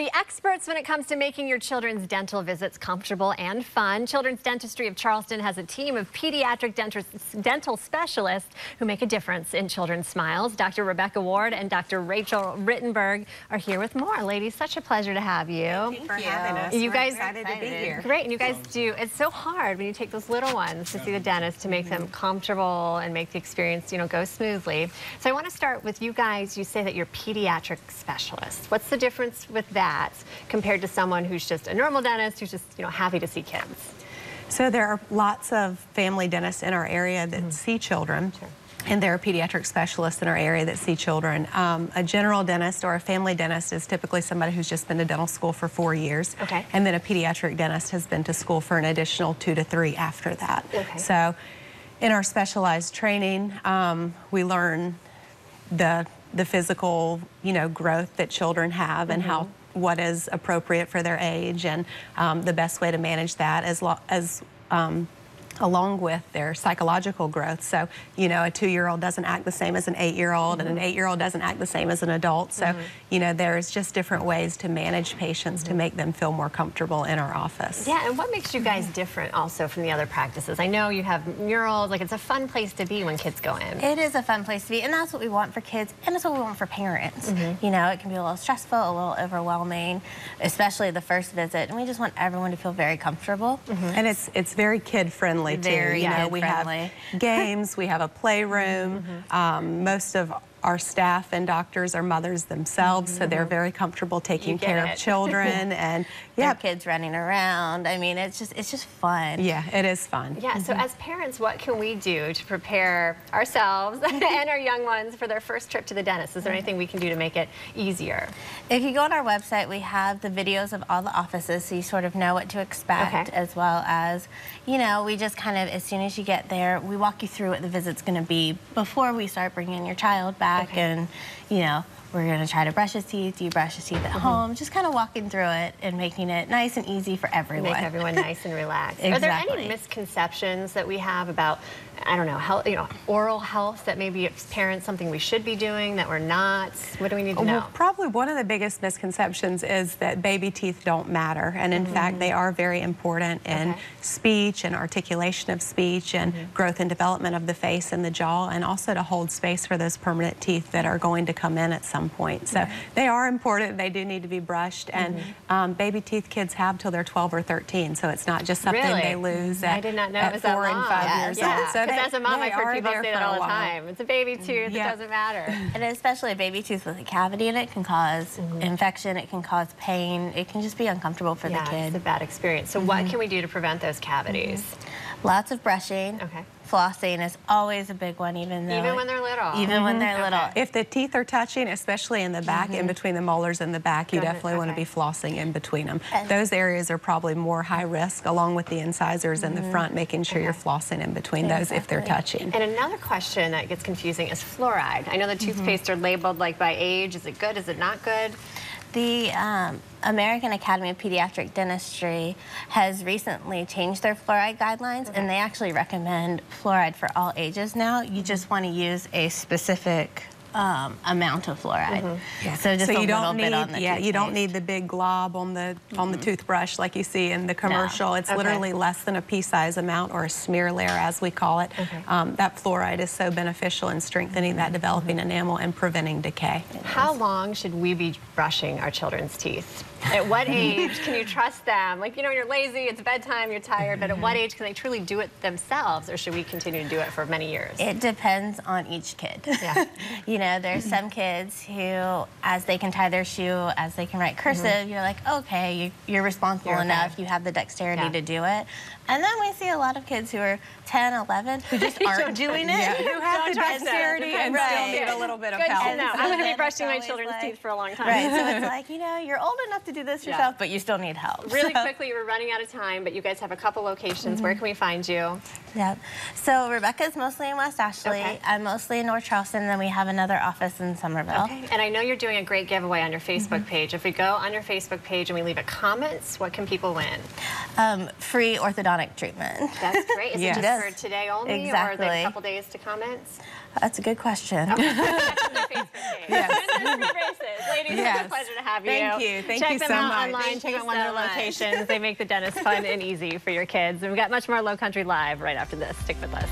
The experts when it comes to making your children's dental visits comfortable and fun. Children's Dentistry of Charleston has a team of pediatric dental specialists who make a difference in children's smiles. Dr. Rebecca Ward and Dr. Rachel Rittenberg are here with more. Ladies, such a pleasure to have you. Thank you for having us. You guys are excited to be here. Great, and you guys do. It's so hard when you take those little ones to see the dentist to make them comfortable and make the experience, go smoothly. So I want to start with you guys. You say that you're pediatric specialists. What's the difference with that compared to someone who's just a normal dentist who's just, happy to see kids? So there are lots of family dentists in our area that see children. Sure. And there are pediatric specialists in our area that see children. A general dentist or a family dentist is typically somebody who's just been to dental school for 4 years. Okay. And then a pediatric dentist has been to school for an additional 2 to 3 after that. Okay. So in our specialized training, we learn the physical, growth that children have and what is appropriate for their age and the best way to manage that along with their psychological growth. So, a 2-year-old doesn't act the same as an 8-year-old, and an 8-year-old doesn't act the same as an adult. So, there's just different ways to manage patients to make them feel more comfortable in our office. Yeah, and what makes you guys different also from the other practices? I know you have murals, it's a fun place to be when kids go in. It is a fun place to be, and that's what we want for kids, and it's what we want for parents. It can be a little stressful, a little overwhelming, especially the first visit, and we just want everyone to feel very comfortable. And it's very kid-friendly. Very we have games, we have a playroom. Most of our staff and doctors are mothers themselves, so they're very comfortable taking care of children and their kids running around. I mean, it's just fun. Yeah, it is fun. Yeah, so as parents, what can we do to prepare ourselves and our young ones for their first trip to the dentist? Is there anything we can do to make it easier? If you go on our website, we have the videos of all the offices, so you sort of know what to expect, as well as, we just kind of, as soon as you get there, we walk you through what the visit's going to be before we start bringing your child back. And, we're going to try to brush his teeth. Do you brush his teeth at home? Just kind of walking through it and making it nice and easy for everyone. Make everyone nice and relaxed. Exactly. Are there any misconceptions that we have about, I don't know, health, oral health that maybe as parents something we should be doing that we're not? What do we need to know? Well, probably one of the biggest misconceptions is that baby teeth don't matter, and in fact they are very important in speech and articulation of speech and growth and development of the face and the jaw, and also to hold space for those permanent teeth that are going to come in at some point. So they are important. They do need to be brushed, and baby teeth kids have till they're 12 or 13, so it's not just something they lose at, I did not know it was 4 and 5 years old. So as a mom, I've heard people say that all the time. It's a baby tooth, it doesn't matter. And especially a baby tooth with a cavity in it can cause infection, it can cause pain, it can just be uncomfortable for the kid. It's a bad experience. So what can we do to prevent those cavities? Lots of brushing. Flossing is always a big one, even when they're little. Even when they're little. If the teeth are touching, especially in the back, in between the molars and the back, you definitely want to be flossing in between them. Those areas are probably more high risk, along with the incisors in the front, making sure you're flossing in between those if they're touching. And another question that gets confusing is fluoride. I know the toothpaste are labeled by age. Is it good? Is it not good? The American Academy of Pediatric Dentistry has recently changed their fluoride guidelines, and they actually recommend fluoride for all ages now. You just want to use a specific amount of fluoride. So just a little bit on the toothpaste. You don't need the big glob on the toothbrush like you see in the commercial. It's literally less than a pea-size amount, or a smear layer as we call it. That fluoride is so beneficial in strengthening that developing enamel and preventing decay. How long should we be brushing our children's teeth? At what age can you trust them? You're lazy, it's bedtime, you're tired, but at what age can they truly do it themselves, or should we continue to do it for many years? It depends on each kid. There's some kids who, as they can tie their shoe, as they can write cursive, you're like, okay, you're responsible enough, you have the dexterity to do it. And then we see a lot of kids who are 10, 11, who just aren't doing it. Who have the dexterity and still need a little bit of help. I'm going to be brushing my children's teeth for a long time. So it's like, you're old enough to do this yourself, but you still need help. Really quickly, we're running out of time, but you guys have a couple locations. Where can we find you? So Rebecca's mostly in West Ashley. I'm mostly in North Charleston, and then we have another office in Somerville. And I know you're doing a great giveaway on your Facebook page. If we go on your Facebook page and we leave a comment, what can people win? Free orthodontic treatment. That's great. Is it just for today only, or are there a couple days to comment? That's a good question. Okay. Facebook page. Ladies Yes. It's a pleasure to have you. Thank you. Thank Check you them so out much. online. Thank Check you out one of so their much. locations. They make the dentist fun and easy for your kids. And we've got much more Low Country Live right after this. Stick with us.